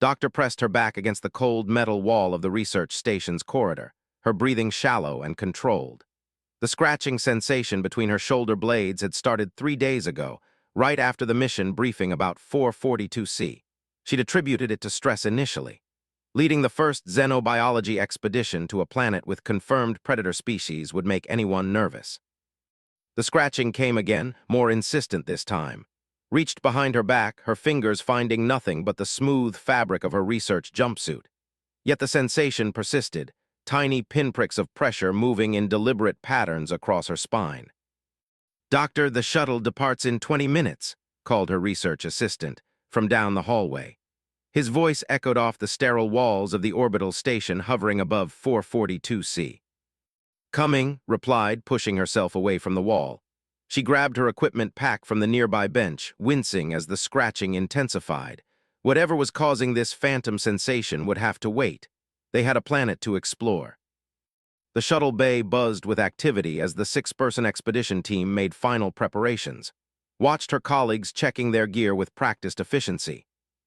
Doctor pressed her back against the cold metal wall of the research station's corridor, her breathing shallow and controlled. The scratching sensation between her shoulder blades had started 3 days ago, right after the mission briefing about 442C. She'd attributed it to stress initially. Leading the first xenobiology expedition to a planet with confirmed predator species would make anyone nervous. The scratching came again, more insistent this time. Reached behind her back, her fingers finding nothing but the smooth fabric of her research jumpsuit. Yet the sensation persisted, tiny pinpricks of pressure moving in deliberate patterns across her spine. "Doctor, the shuttle departs in 20 minutes, called her research assistant, from down the hallway. His voice echoed off the sterile walls of the orbital station hovering above 442C. "Coming," replied, pushing herself away from the wall. She grabbed her equipment pack from the nearby bench, wincing as the scratching intensified. Whatever was causing this phantom sensation would have to wait. They had a planet to explore. The shuttle bay buzzed with activity as the 6-person expedition team made final preparations. Watched her colleagues checking their gear with practiced efficiency.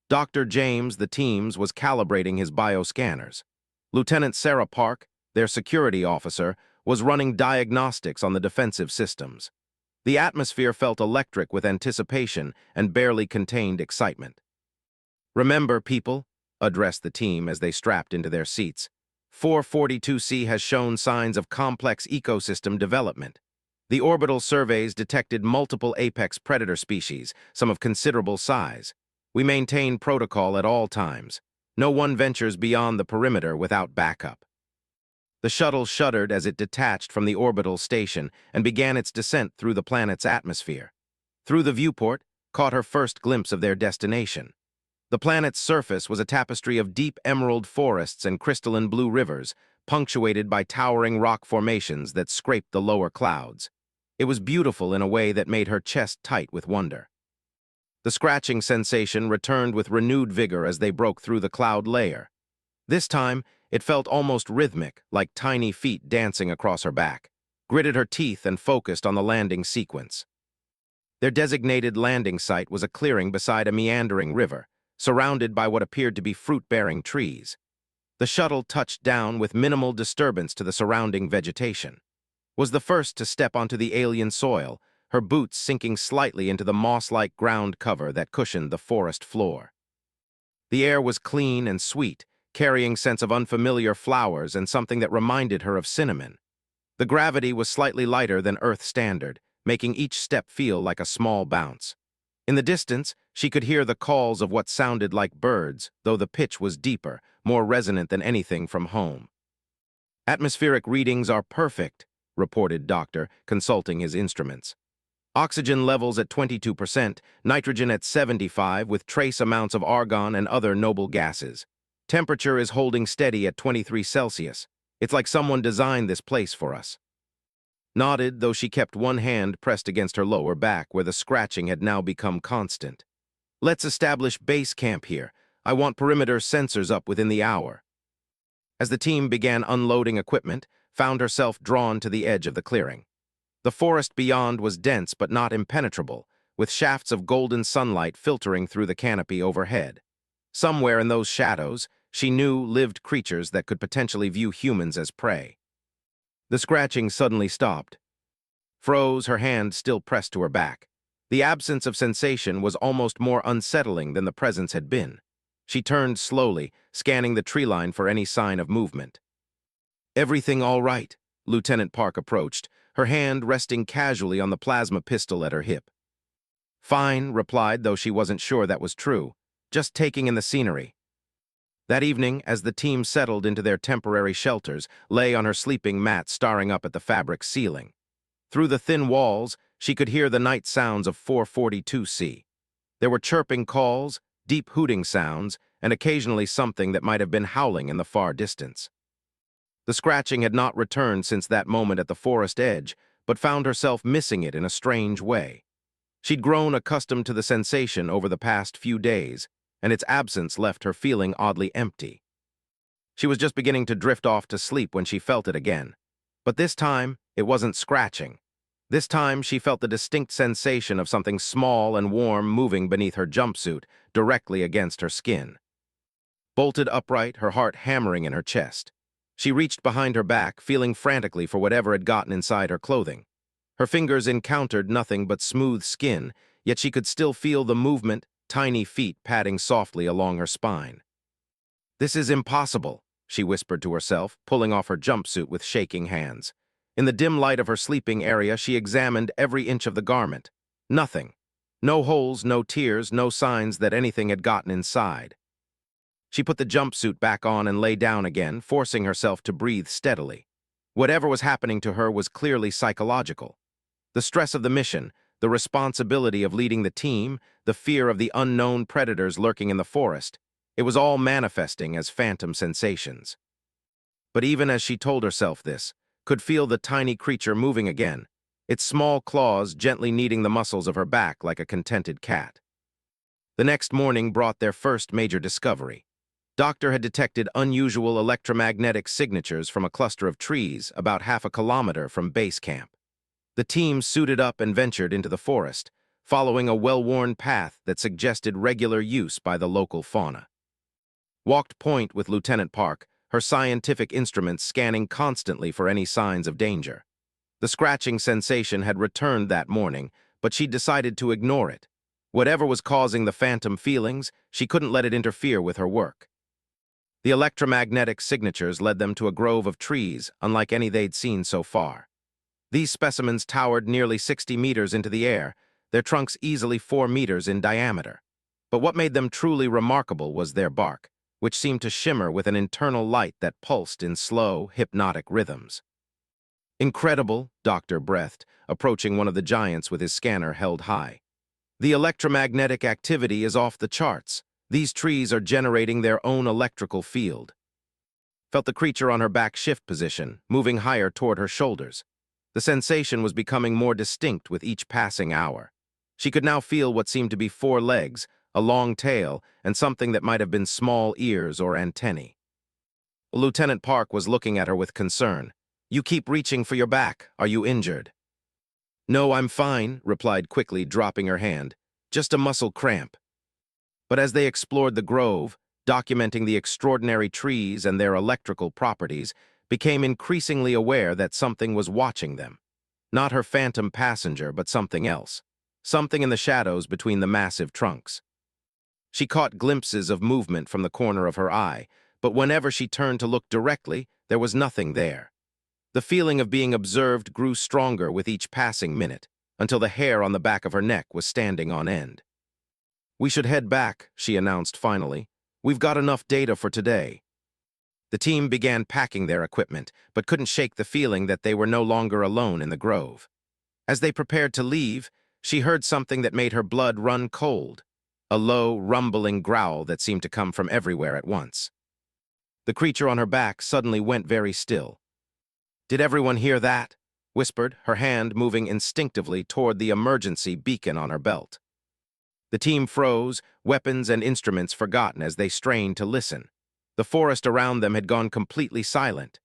Dr. James, the team's, was calibrating his bioscanners. Lieutenant Sarah Park, their security officer, was running diagnostics on the defensive systems. The atmosphere felt electric with anticipation and barely contained excitement. "Remember, people," addressed the team as they strapped into their seats, "442C has shown signs of complex ecosystem development. The orbital surveys detected multiple apex predator species, some of considerable size. We maintain protocol at all times. No one ventures beyond the perimeter without backup." The shuttle shuddered as it detached from the orbital station and began its descent through the planet's atmosphere. Through the viewport, caught her first glimpse of their destination. The planet's surface was a tapestry of deep emerald forests and crystalline blue rivers, punctuated by towering rock formations that scraped the lower clouds. It was beautiful in a way that made her chest tight with wonder. The scratching sensation returned with renewed vigor as they broke through the cloud layer. This time, it felt almost rhythmic, like tiny feet dancing across her back, gritted her teeth and focused on the landing sequence. Their designated landing site was a clearing beside a meandering river, surrounded by what appeared to be fruit-bearing trees. The shuttle touched down with minimal disturbance to the surrounding vegetation. Was the first to step onto the alien soil, her boots sinking slightly into the moss-like ground cover that cushioned the forest floor. The air was clean and sweet, carrying scents of unfamiliar flowers and something that reminded her of cinnamon. The gravity was slightly lighter than Earth standard, making each step feel like a small bounce. In the distance, she could hear the calls of what sounded like birds, though the pitch was deeper, more resonant than anything from home. "Atmospheric readings are perfect," reported Doctor, consulting his instruments. "Oxygen levels at 22%, nitrogen at 75 with trace amounts of argon and other noble gases. Temperature is holding steady at 23 Celsius. It's like someone designed this place for us." Nodded, though she kept one hand pressed against her lower back where the scratching had now become constant. "Let's establish base camp here. I want perimeter sensors up within the hour." As the team began unloading equipment, found herself drawn to the edge of the clearing. The forest beyond was dense but not impenetrable, with shafts of golden sunlight filtering through the canopy overhead. Somewhere in those shadows, she knew lived creatures that could potentially view humans as prey. The scratching suddenly stopped. Froze, her hand still pressed to her back. The absence of sensation was almost more unsettling than the presence had been. She turned slowly, scanning the tree line for any sign of movement. "Everything all right?" Lieutenant Park approached, her hand resting casually on the plasma pistol at her hip. "Fine," replied, though she wasn't sure that was true. "Just taking in the scenery." That evening, as the team settled into their temporary shelters, lay on her sleeping mat staring up at the fabric ceiling. Through the thin walls, she could hear the night sounds of 442C. There were chirping calls, deep hooting sounds, and occasionally something that might have been howling in the far distance. The scratching had not returned since that moment at the forest edge, but found herself missing it in a strange way. She'd grown accustomed to the sensation over the past few days, and its absence left her feeling oddly empty. She was just beginning to drift off to sleep when she felt it again. But this time, it wasn't scratching. This time, she felt the distinct sensation of something small and warm moving beneath her jumpsuit, directly against her skin. bolted upright, her heart hammering in her chest. She reached behind her back, feeling frantically for whatever had gotten inside her clothing. Her fingers encountered nothing but smooth skin, yet she could still feel the movement, tiny feet padding softly along her spine. "This is impossible," she whispered to herself, pulling off her jumpsuit with shaking hands. In the dim light of her sleeping area, she examined every inch of the garment. Nothing. No holes, no tears, no signs that anything had gotten inside. She put the jumpsuit back on and lay down again, forcing herself to breathe steadily. Whatever was happening to her was clearly psychological. The stress of the mission, the responsibility of leading the team, the fear of the unknown predators lurking in the forest, it was all manifesting as phantom sensations. But even as she told herself this, could feel the tiny creature moving again, its small claws gently kneading the muscles of her back like a contented cat. The next morning brought their first major discovery. Doctor had detected unusual electromagnetic signatures from a cluster of trees about half a kilometer from base camp. The team suited up and ventured into the forest, following a well-worn path that suggested regular use by the local fauna. Walked point with Lieutenant Park, her scientific instruments scanning constantly for any signs of danger. The scratching sensation had returned that morning, but she decided to ignore it. Whatever was causing the phantom feelings, she couldn't let it interfere with her work. The electromagnetic signatures led them to a grove of trees, unlike any they'd seen so far. These specimens towered nearly 60 meters into the air, their trunks easily 4 meters in diameter. But what made them truly remarkable was their bark, which seemed to shimmer with an internal light that pulsed in slow, hypnotic rhythms. "Incredible," Doctor breathed, approaching one of the giants with his scanner held high. "The electromagnetic activity is off the charts. These trees are generating their own electrical field." Felt the creature on her back shift position, moving higher toward her shoulders. The sensation was becoming more distinct with each passing hour. She could now feel what seemed to be 4 legs, a long tail, and something that might have been small ears or antennae. Lieutenant Park was looking at her with concern. "You keep reaching for your back. Are you injured?" "No, I'm fine," replied quickly, dropping her hand. "Just a muscle cramp." But as they explored the grove, documenting the extraordinary trees and their electrical properties, became increasingly aware that something was watching them. Not her phantom passenger, but something else. Something in the shadows between the massive trunks. She caught glimpses of movement from the corner of her eye, but whenever she turned to look directly, there was nothing there. The feeling of being observed grew stronger with each passing minute, until the hair on the back of her neck was standing on end. "We should head back," she announced finally. "We've got enough data for today." The team began packing their equipment, but couldn't shake the feeling that they were no longer alone in the grove. As they prepared to leave, she heard something that made her blood run cold, a low, rumbling growl that seemed to come from everywhere at once. The creature on her back suddenly went very still. "Did everyone hear that?" whispered, her hand moving instinctively toward the emergency beacon on her belt. The team froze, weapons and instruments forgotten as they strained to listen. The forest around them had gone completely silent.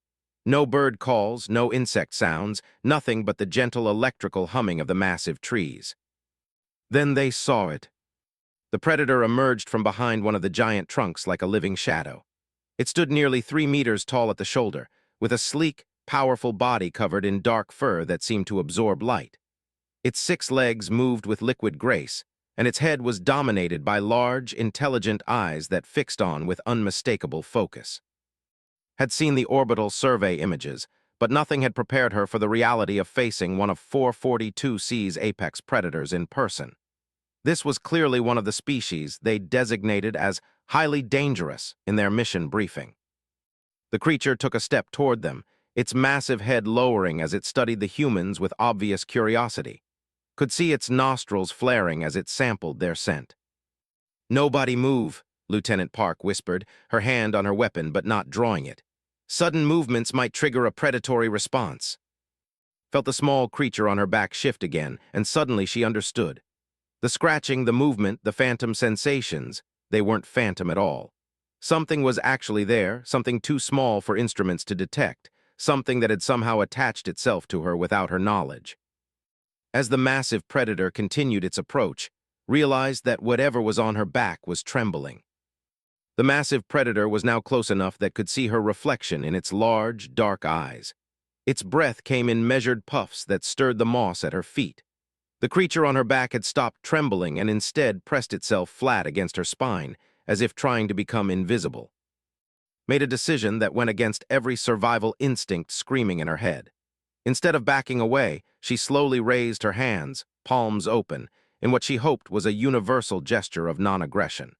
No bird calls, no insect sounds, nothing but the gentle electrical humming of the massive trees. Then they saw it. The predator emerged from behind one of the giant trunks like a living shadow. It stood nearly 3 meters tall at the shoulder, with a sleek, powerful body covered in dark fur that seemed to absorb light. Its 6 legs moved with liquid grace, and its head was dominated by large, intelligent eyes that fixed on with unmistakable focus. Had seen the orbital survey images, but nothing had prepared her for the reality of facing one of 442C's apex predators in person. This was clearly one of the species they designated as highly dangerous in their mission briefing. The creature took a step toward them, its massive head lowering as it studied the humans with obvious curiosity. Could see its nostrils flaring as it sampled their scent. "Nobody move," Lieutenant Park whispered, her hand on her weapon but not drawing it. "Sudden movements might trigger a predatory response." Felt the small creature on her back shift again, and suddenly she understood. The scratching, the movement, the phantom sensations, they weren't phantom at all. Something was actually there, something too small for instruments to detect, something that had somehow attached itself to her without her knowledge. As the massive predator continued its approach, realized that whatever was on her back was trembling. The massive predator was now close enough that could see her reflection in its large, dark eyes. Its breath came in measured puffs that stirred the moss at her feet. The creature on her back had stopped trembling and instead pressed itself flat against her spine, as if trying to become invisible. Made a decision that went against every survival instinct screaming in her head. Instead of backing away, she slowly raised her hands, palms open, in what she hoped was a universal gesture of non-aggression.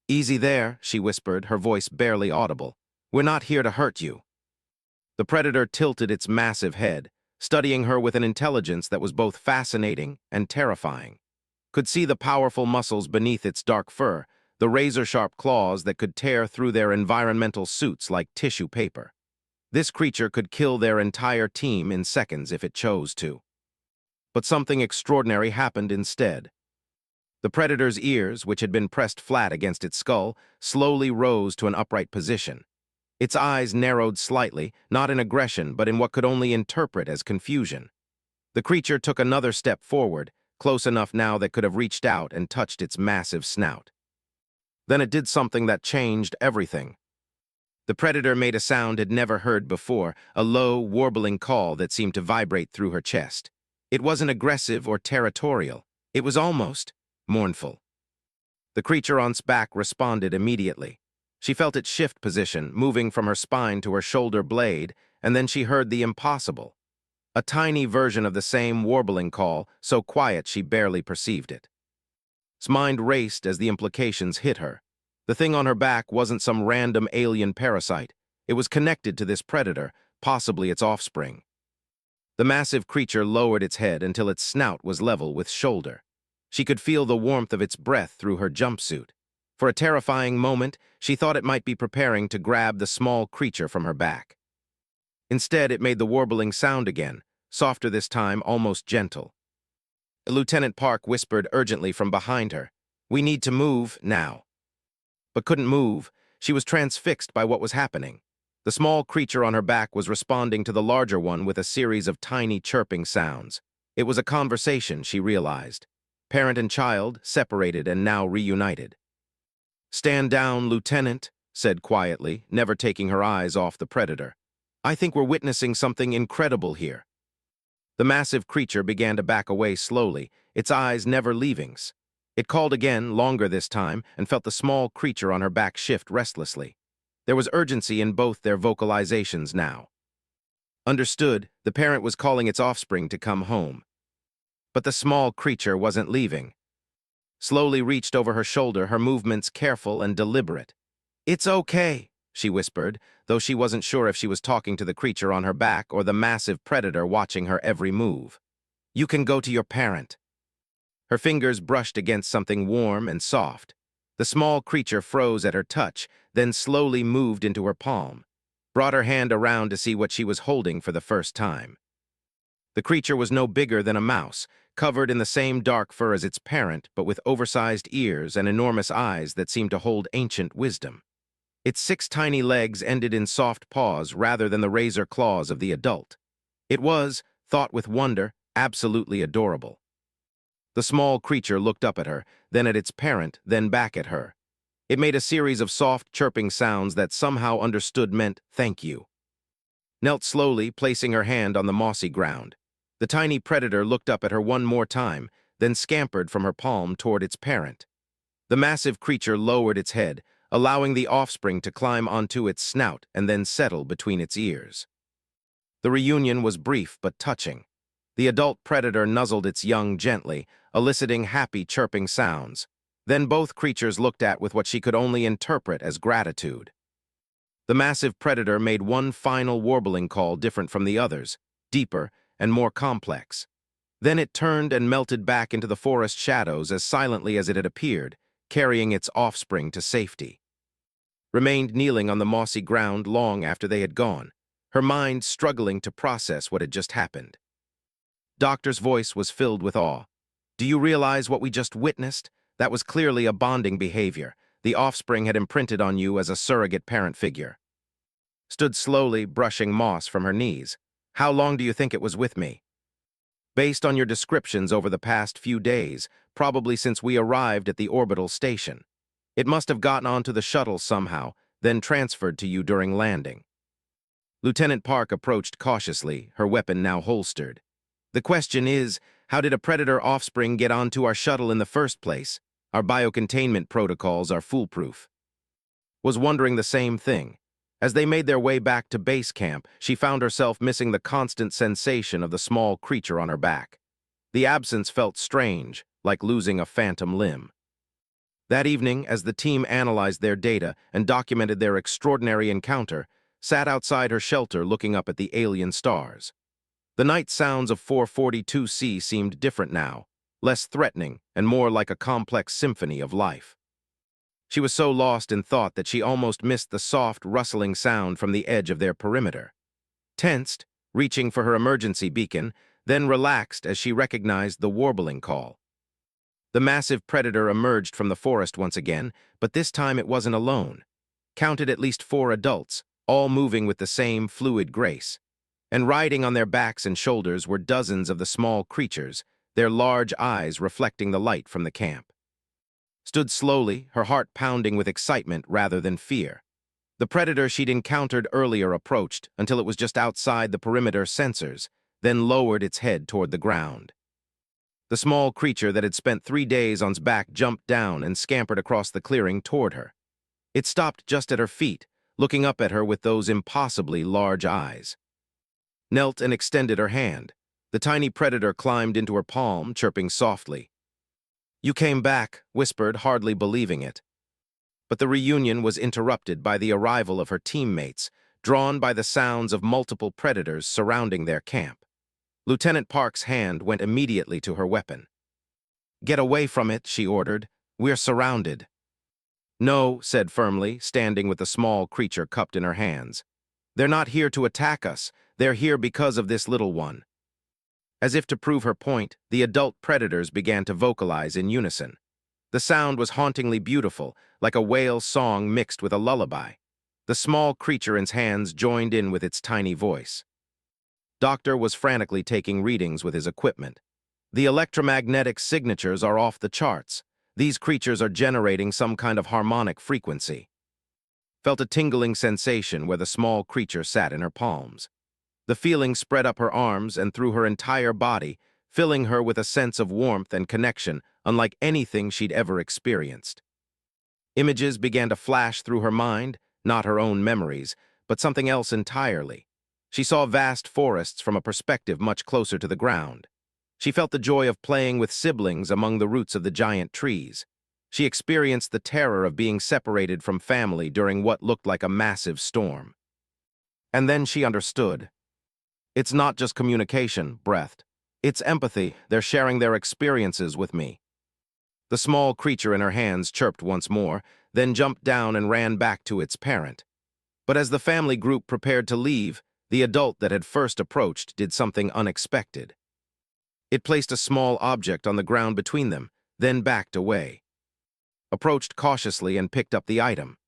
"Easy there," she whispered, her voice barely audible. "We're not here to hurt you." The predator tilted its massive head, studying her with an intelligence that was both fascinating and terrifying. Could see the powerful muscles beneath its dark fur, the razor-sharp claws that could tear through their environmental suits like tissue paper. This creature could kill their entire team in seconds if it chose to. But something extraordinary happened instead. The predator's ears, which had been pressed flat against its skull, slowly rose to an upright position. Its eyes narrowed slightly, not in aggression, but in what could only interpret as confusion. The creature took another step forward, close enough now that could have reached out and touched its massive snout. Then it did something that changed everything. The predator made a sound it never heard before, a low, warbling call that seemed to vibrate through her chest. It wasn't aggressive or territorial. It was almost mournful. The creature on its back responded immediately. She felt it shift position, moving from her spine to her shoulder blade, and then she heard the impossible. A tiny version of the same warbling call, so quiet she barely perceived it. Its mind raced as the implications hit her. The thing on her back wasn't some random alien parasite. It was connected to this predator, possibly its offspring. The massive creature lowered its head until its snout was level with shoulder. She could feel the warmth of its breath through her jumpsuit. For a terrifying moment, she thought it might be preparing to grab the small creature from her back. Instead, it made the warbling sound again, softer this time, almost gentle. Lieutenant Park whispered urgently from behind her, "We need to move now." But couldn't move. She was transfixed by what was happening. The small creature on her back was responding to the larger one with a series of tiny chirping sounds. It was a conversation, she realized. Parent and child, separated and now reunited. "Stand down, Lieutenant," said quietly, never taking her eyes off the predator. "I think we're witnessing something incredible here." The massive creature began to back away slowly, its eyes never leaving. It called again, longer this time, and felt the small creature on her back shift restlessly. There was urgency in both their vocalizations now. Understood, the parent was calling its offspring to come home. But the small creature wasn't leaving. Slowly reached over her shoulder, her movements careful and deliberate. "It's okay," she whispered, though she wasn't sure if she was talking to the creature on her back or the massive predator watching her every move. "You can go to your parent." Her fingers brushed against something warm and soft. The small creature froze at her touch, then slowly moved into her palm. Brought her hand around to see what she was holding for the first time. The creature was no bigger than a mouse, covered in the same dark fur as its parent, but with oversized ears and enormous eyes that seemed to hold ancient wisdom. Its 6 tiny legs ended in soft paws rather than the razor claws of the adult. It was, thought with wonder, absolutely adorable. The small creature looked up at her, then at its parent, then back at her. It made a series of soft, chirping sounds that somehow understood meant "thank you." Knelt slowly, placing her hand on the mossy ground. The tiny predator looked up at her one more time, then scampered from her palm toward its parent. The massive creature lowered its head, allowing the offspring to climb onto its snout and then settle between its ears. The reunion was brief but touching. The adult predator nuzzled its young gently, eliciting happy, chirping sounds. Then both creatures looked at with what she could only interpret as gratitude. The massive predator made one final warbling call different from the others, deeper and more complex. Then it turned and melted back into the forest shadows as silently as it had appeared, carrying its offspring to safety. Remained kneeling on the mossy ground long after they had gone, her mind struggling to process what had just happened. Doctor's voice was filled with awe. "Do you realize what we just witnessed? That was clearly a bonding behavior. The offspring had imprinted on you as a surrogate parent figure." Stood slowly, brushing moss from her knees. "How long do you think it was with me?" "Based on your descriptions over the past few days, probably since we arrived at the orbital station." It must have gotten onto the shuttle somehow, then transferred to you during landing. Lieutenant Park approached cautiously, her weapon now holstered. The question is, how did a predator offspring get onto our shuttle in the first place? Our biocontainment protocols are foolproof. Was wondering the same thing. As they made their way back to base camp, she found herself missing the constant sensation of the small creature on her back. The absence felt strange, like losing a phantom limb. That evening, as the team analyzed their data and documented their extraordinary encounter, sat outside her shelter looking up at the alien stars. The night sounds of 442C seemed different now, less threatening and more like a complex symphony of life. She was so lost in thought that she almost missed the soft, rustling sound from the edge of their perimeter. Tensed, reaching for her emergency beacon, then relaxed as she recognized the warbling call. The massive predator emerged from the forest once again, but this time it wasn't alone. Counted at least 4 adults, all moving with the same fluid grace. And riding on their backs and shoulders were dozens of the small creatures, their large eyes reflecting the light from the camp. Stood slowly, her heart pounding with excitement rather than fear. The predator she'd encountered earlier approached until it was just outside the perimeter sensors, then lowered its head toward the ground. The small creature that had spent 3 days on its back jumped down and scampered across the clearing toward her. It stopped just at her feet, looking up at her with those impossibly large eyes. Knelt and extended her hand. The tiny predator climbed into her palm, chirping softly. "You came back," whispered, hardly believing it. But the reunion was interrupted by the arrival of her teammates, drawn by the sounds of multiple predators surrounding their camp. Lieutenant Park's hand went immediately to her weapon. "Get away from it," she ordered. "We're surrounded." "No," said firmly, standing with the small creature cupped in her hands. "They're not here to attack us. They're here because of this little one." As if to prove her point, the adult predators began to vocalize in unison. The sound was hauntingly beautiful, like a whale song mixed with a lullaby. The small creature in its hands joined in with its tiny voice. Doctor was frantically taking readings with his equipment. "The electromagnetic signatures are off the charts. These creatures are generating some kind of harmonic frequency." Felt a tingling sensation where the small creature sat in her palms. The feeling spread up her arms and through her entire body, filling her with a sense of warmth and connection unlike anything she'd ever experienced. Images began to flash through her mind, not her own memories, but something else entirely. She saw vast forests from a perspective much closer to the ground. She felt the joy of playing with siblings among the roots of the giant trees. She experienced the terror of being separated from family during what looked like a massive storm. And then she understood. It's not just communication, breathed. It's empathy. They're sharing their experiences with me. The small creature in her hands chirped once more, then jumped down and ran back to its parent. But as the family group prepared to leave, the adult that had first approached did something unexpected. It placed a small object on the ground between them, then backed away. Approached cautiously and picked up the item.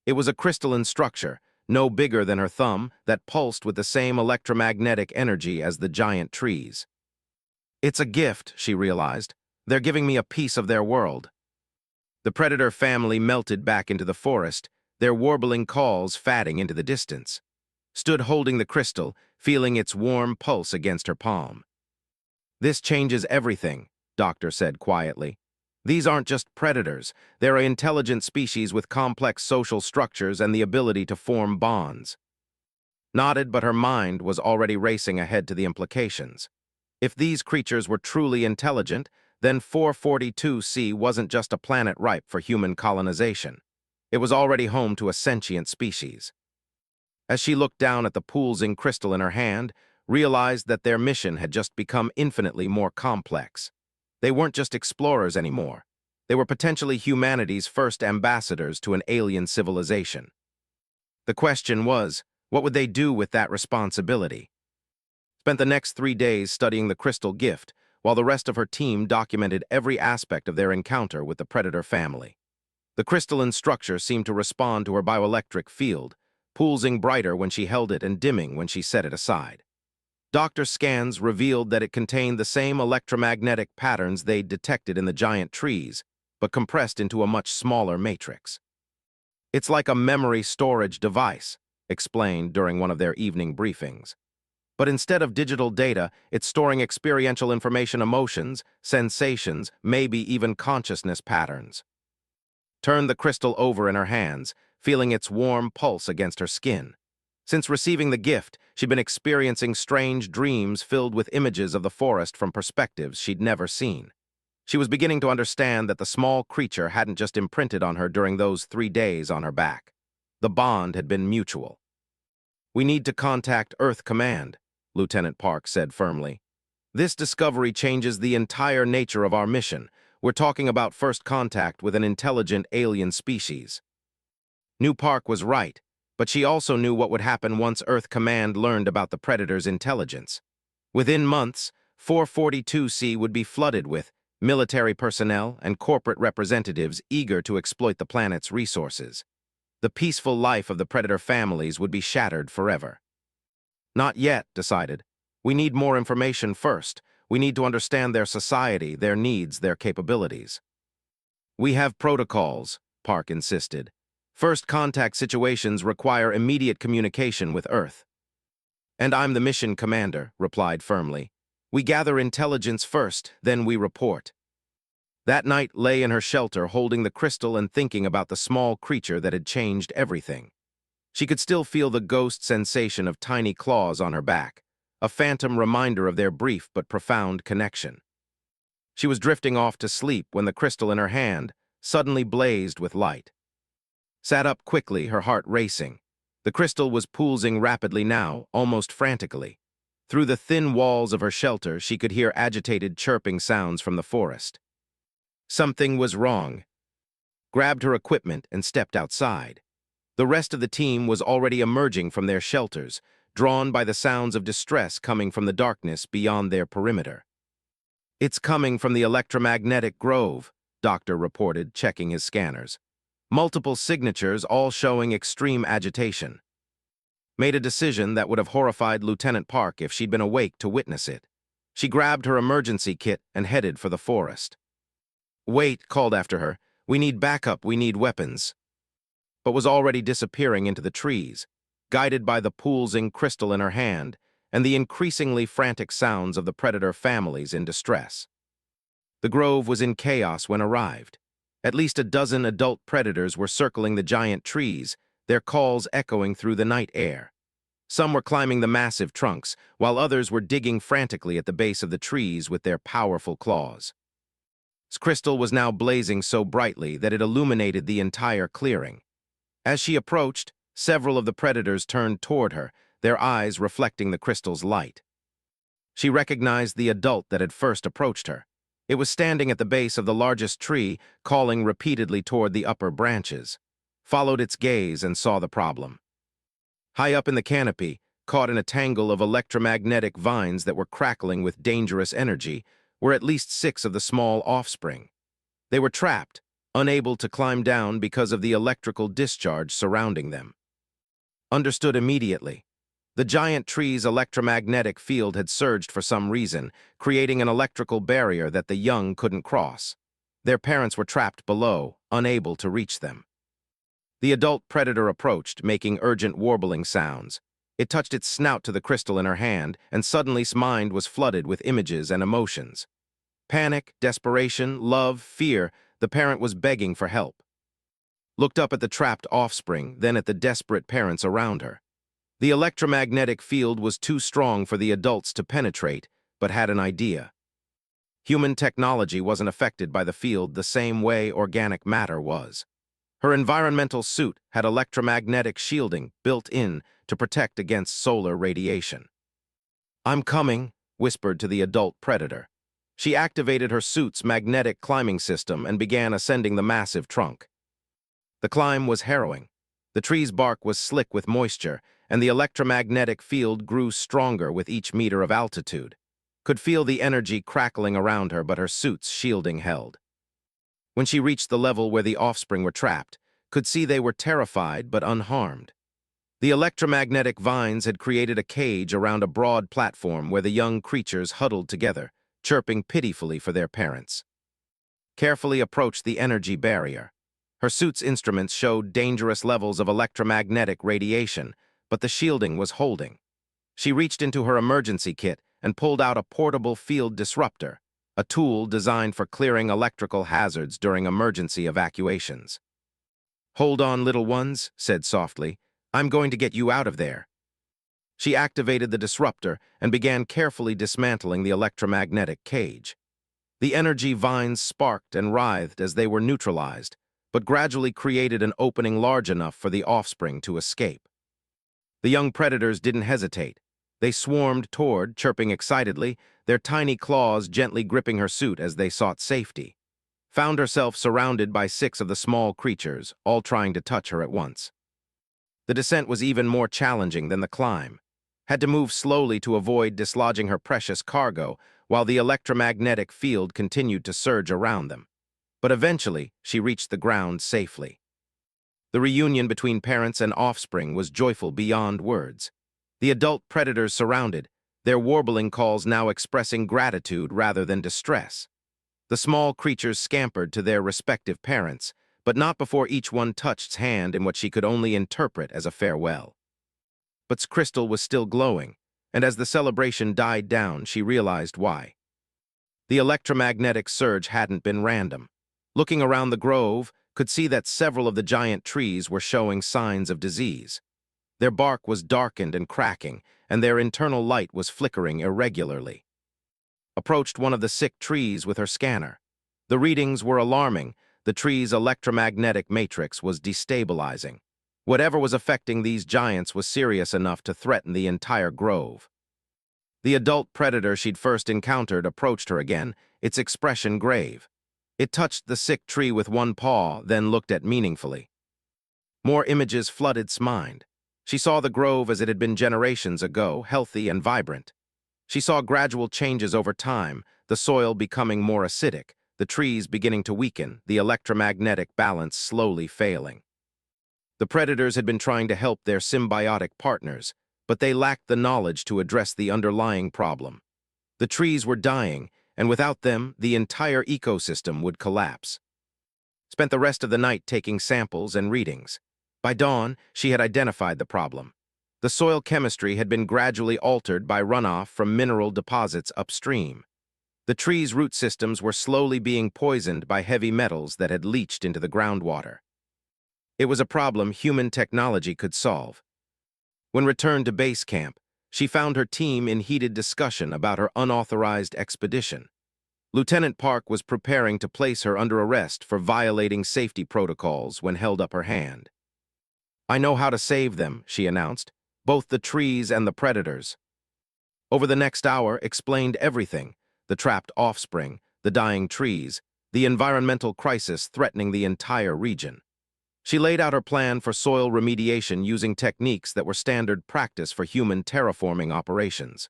It was a crystalline structure, no bigger than her thumb, that pulsed with the same electromagnetic energy as the giant trees. "It's a gift," she realized. "They're giving me a piece of their world." The predator family melted back into the forest, their warbling calls fading into the distance. Stood holding the crystal, feeling its warm pulse against her palm. "This changes everything," Doctor said quietly. "These aren't just predators. They're an intelligent species with complex social structures and the ability to form bonds." Nodded, but her mind was already racing ahead to the implications. If these creatures were truly intelligent, then 442C wasn't just a planet ripe for human colonization. It was already home to a sentient species. As she looked down at the pulsing crystal in her hand, realized that their mission had just become infinitely more complex. They weren't just explorers anymore. They were potentially humanity's first ambassadors to an alien civilization. The question was, what would they do with that responsibility? Spent the next 3 days studying the crystal gift, while the rest of her team documented every aspect of their encounter with the predator family. The crystalline structure seemed to respond to her bioelectric field, pulsing brighter when she held it and dimming when she set it aside. Doctor scans revealed that it contained the same electromagnetic patterns they'd detected in the giant trees, but compressed into a much smaller matrix. It's like a memory storage device, explained during one of their evening briefings. But instead of digital data, it's storing experiential information, emotions, sensations, maybe even consciousness patterns. Turned the crystal over in her hands, feeling its warm pulse against her skin. Since receiving the gift, she'd been experiencing strange dreams filled with images of the forest from perspectives she'd never seen. She was beginning to understand that the small creature hadn't just imprinted on her during those 3 days on her back. The bond had been mutual. "We need to contact Earth Command," Lieutenant Park said firmly. "This discovery changes the entire nature of our mission. We're talking about first contact with an intelligent alien species." New Park was right, but she also knew what would happen once Earth Command learned about the Predator's intelligence. Within months, 442C would be flooded with military personnel and corporate representatives eager to exploit the planet's resources. The peaceful life of the Predator families would be shattered forever. "Not yet," decided. "We need more information first. We need to understand their society, their needs, their capabilities." "We have protocols," Park insisted. "First contact situations require immediate communication with Earth." "And I'm the mission commander," replied firmly. "We gather intelligence first, then we report." That night lay in her shelter holding the crystal and thinking about the small creature that had changed everything. She could still feel the ghost sensation of tiny claws on her back, a phantom reminder of their brief but profound connection. She was drifting off to sleep when the crystal in her hand suddenly blazed with light. Sat up quickly, her heart racing. The crystal was pulsing rapidly now, almost frantically. Through the thin walls of her shelter, she could hear agitated chirping sounds from the forest. Something was wrong. Grabbed her equipment and stepped outside. The rest of the team was already emerging from their shelters, drawn by the sounds of distress coming from the darkness beyond their perimeter. "It's coming from the electromagnetic grove," Doctor reported, checking his scanners. "Multiple signatures, all showing extreme agitation." Made a decision that would have horrified Lieutenant Park if she'd been awake to witness it. She grabbed her emergency kit and headed for the forest. "Wait," called after her. "We need backup, we need weapons." But was already disappearing into the trees, guided by the pulsing crystal in her hand and the increasingly frantic sounds of the Predator families in distress. The grove was in chaos when arrived. At least a dozen adult predators were circling the giant trees, their calls echoing through the night air. Some were climbing the massive trunks, while others were digging frantically at the base of the trees with their powerful claws. Crystal was now blazing so brightly that it illuminated the entire clearing. As she approached, several of the predators turned toward her, their eyes reflecting the crystal's light. She recognized the adult that had first approached her. It was standing at the base of the largest tree, calling repeatedly toward the upper branches. Followed its gaze and saw the problem. High up in the canopy, caught in a tangle of electromagnetic vines that were crackling with dangerous energy, were at least 6 of the small offspring. They were trapped, unable to climb down because of the electrical discharge surrounding them. Understood immediately. The giant tree's electromagnetic field had surged for some reason, creating an electrical barrier that the young couldn't cross. Their parents were trapped below, unable to reach them. The adult predator approached, making urgent warbling sounds. It touched its snout to the crystal in her hand, and suddenly its mind was flooded with images and emotions. Panic, desperation, love, fear, the parent was begging for help. Looked up at the trapped offspring, then at the desperate parents around her. The electromagnetic field was too strong for the adults to penetrate, but had an idea. Human technology wasn't affected by the field the same way organic matter was. Her environmental suit had electromagnetic shielding built in to protect against solar radiation. "I'm coming," whispered to the adult predator. She activated her suit's magnetic climbing system and began ascending the massive trunk. The climb was harrowing. The tree's bark was slick with moisture, and the electromagnetic field grew stronger with each meter of altitude. Could feel the energy crackling around her, but her suit's shielding held. When she reached the level where the offspring were trapped, could see they were terrified but unharmed. The electromagnetic vines had created a cage around a broad platform where the young creatures huddled together, chirping pitifully for their parents. carefully approached the energy barrier. Her suit's instruments showed dangerous levels of electromagnetic radiation, but the shielding was holding. She reached into her emergency kit and pulled out a portable field disruptor, a tool designed for clearing electrical hazards during emergency evacuations. "Hold on, little ones," said softly. "I'm going to get you out of there." She activated the disruptor and began carefully dismantling the electromagnetic cage. The energy vines sparked and writhed as they were neutralized, but gradually created an opening large enough for the offspring to escape. The young predators didn't hesitate. They swarmed toward, chirping excitedly, their tiny claws gently gripping her suit as they sought safety. Found herself surrounded by 6 of the small creatures, all trying to touch her at once. The descent was even more challenging than the climb. Had to move slowly to avoid dislodging her precious cargo, while the electromagnetic field continued to surge around them. But eventually, she reached the ground safely. The reunion between parents and offspring was joyful beyond words. The adult predators surrounded, their warbling calls now expressing gratitude rather than distress. The small creatures scampered to their respective parents, but not before each one touched hand in what she could only interpret as a farewell. But Crystal was still glowing, and as the celebration died down, she realized why. The electromagnetic surge hadn't been random. Looking around the grove, could see that several of the giant trees were showing signs of disease. Their bark was darkened and cracking, and their internal light was flickering irregularly. Approached one of the sick trees with her scanner. The readings were alarming. The tree's electromagnetic matrix was destabilizing. Whatever was affecting these giants was serious enough to threaten the entire grove. The adult predator she'd first encountered approached her again, its expression grave. It touched the sick tree with one paw, then looked at meaningfully. More images flooded its mind. She saw the grove as it had been generations ago, healthy and vibrant. She saw gradual changes over time, the soil becoming more acidic, the trees beginning to weaken, the electromagnetic balance slowly failing. The predators had been trying to help their symbiotic partners, but they lacked the knowledge to address the underlying problem. The trees were dying, and without them, the entire ecosystem would collapse. Spent the rest of the night taking samples and readings. By dawn, she had identified the problem. The soil chemistry had been gradually altered by runoff from mineral deposits upstream. The trees' root systems were slowly being poisoned by heavy metals that had leached into the groundwater. It was a problem human technology could solve. When returned to base camp, she found her team in heated discussion about her unauthorized expedition. Lieutenant Park was preparing to place her under arrest for violating safety protocols when held up her hand. "I know how to save them," she announced, "both the trees and the predators." Over the next hour, explained everything: the trapped offspring, the dying trees, the environmental crisis threatening the entire region. She laid out her plan for soil remediation using techniques that were standard practice for human terraforming operations.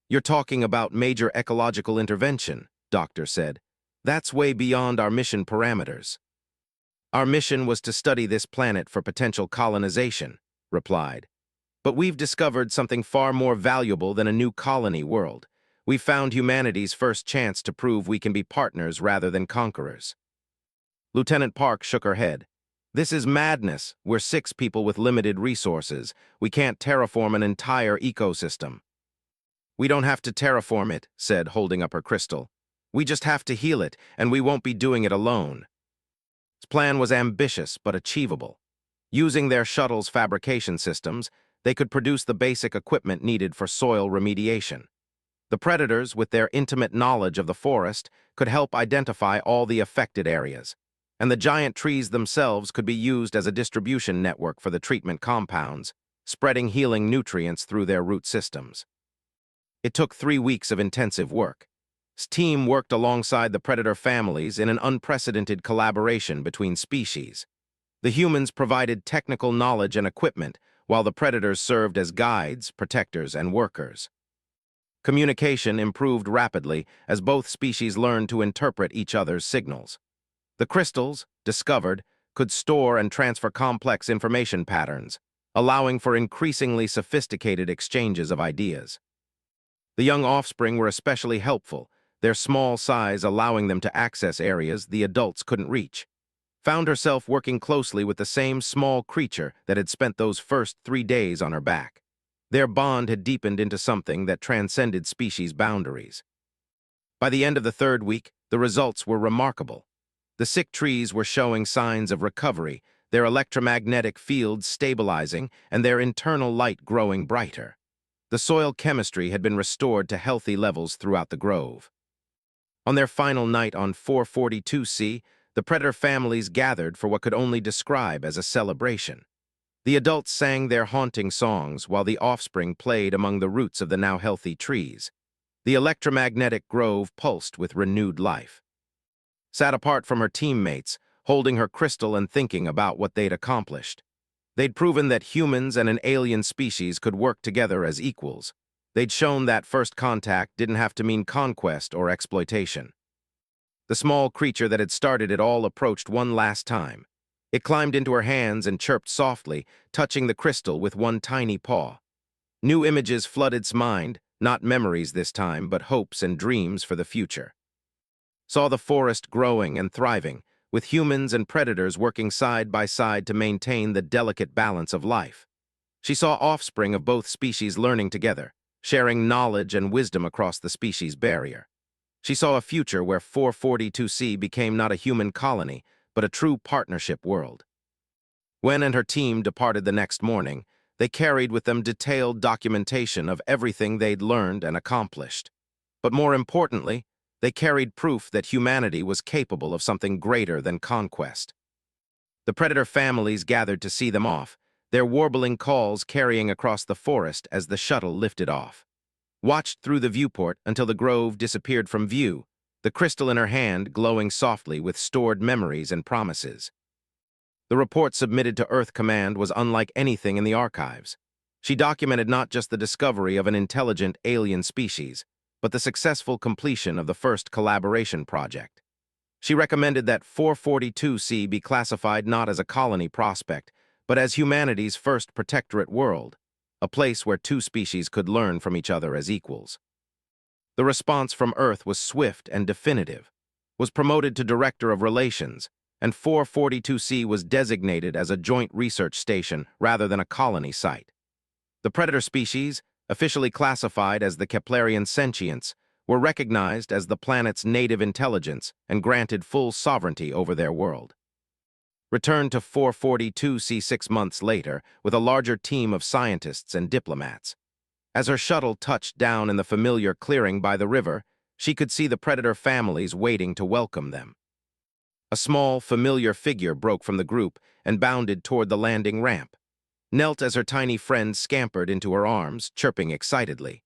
"You're talking about major ecological intervention," Doctor said. "That's way beyond our mission parameters." "Our mission was to study this planet for potential colonization," replied. "But we've discovered something far more valuable than a new colony world. We've found humanity's first chance to prove we can be partners rather than conquerors." Lieutenant Park shook her head. "This is madness. We're 6 people with limited resources. We can't terraform an entire ecosystem." "We don't have to terraform it," said, holding up her crystal. "We just have to heal it, and we won't be doing it alone." His plan was ambitious but achievable. Using their shuttle's fabrication systems, they could produce the basic equipment needed for soil remediation. The predators, with their intimate knowledge of the forest, could help identify all the affected areas, and the giant trees themselves could be used as a distribution network for the treatment compounds, spreading healing nutrients through their root systems. It took 3 weeks of intensive work. His team worked alongside the predator families in an unprecedented collaboration between species. The humans provided technical knowledge and equipment, while the predators served as guides, protectors, and workers. Communication improved rapidly as both species learned to interpret each other's signals. The crystals, discovered, could store and transfer complex information patterns, allowing for increasingly sophisticated exchanges of ideas. The young offspring were especially helpful. their small size allowing them to access areas the adults couldn't reach. Found herself working closely with the same small creature that had spent those first 3 days on her back. Their bond had deepened into something that transcended species boundaries. By the end of the third week, the results were remarkable. The sick trees were showing signs of recovery, their electromagnetic fields stabilizing and their internal light growing brighter. The soil chemistry had been restored to healthy levels throughout the grove. On their final night on 442C, the predator families gathered for what could only describe as a celebration. The adults sang their haunting songs while the offspring played among the roots of the now healthy trees. The electromagnetic grove pulsed with renewed life. Sat apart from her teammates, holding her crystal and thinking about what they'd accomplished. They'd proven that humans and an alien species could work together as equals. They'd shown that first contact didn't have to mean conquest or exploitation. The small creature that had started it all approached one last time. It climbed into her hands and chirped softly, touching the crystal with one tiny paw. New images flooded its mind, not memories this time, but hopes and dreams for the future. Saw the forest growing and thriving, with humans and predators working side by side to maintain the delicate balance of life. She saw offspring of both species learning together, sharing knowledge and wisdom across the species barrier. She saw a future where 442C became not a human colony, but a true partnership world. Gwen and her team departed the next morning. They carried with them detailed documentation of everything they'd learned and accomplished. But more importantly, they carried proof that humanity was capable of something greater than conquest. The predator families gathered to see them off, their warbling calls carrying across the forest as the shuttle lifted off. Watched through the viewport until the grove disappeared from view, the crystal in her hand glowing softly with stored memories and promises. The report submitted to Earth Command was unlike anything in the archives. She documented not just the discovery of an intelligent alien species, but the successful completion of the first collaboration project. She recommended that 442C be classified not as a colony prospect, but as humanity's first protectorate world, a place where two species could learn from each other as equals. The response from Earth was swift and definitive, was promoted to Director of Relations, and 442C was designated as a joint research station rather than a colony site. The predator species, officially classified as the Keplerian sentients, were recognized as the planet's native intelligence and granted full sovereignty over their world. Returned to 442C 6 months later with a larger team of scientists and diplomats. As her shuttle touched down in the familiar clearing by the river, she could see the predator families waiting to welcome them. A small, familiar figure broke from the group and bounded toward the landing ramp. Knelt as her tiny friend scampered into her arms, chirping excitedly.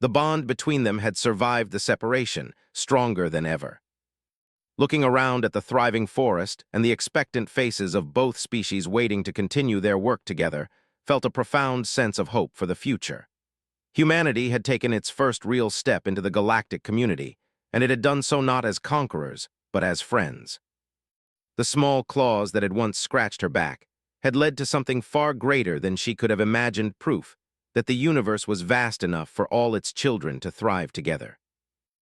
The bond between them had survived the separation, stronger than ever. Looking around at the thriving forest and the expectant faces of both species waiting to continue their work together, felt a profound sense of hope for the future. Humanity had taken its first real step into the galactic community, and it had done so not as conquerors, but as friends. The small claws that had once scratched her back had led to something far greater than she could have imagined, proof that the universe was vast enough for all its children to thrive together.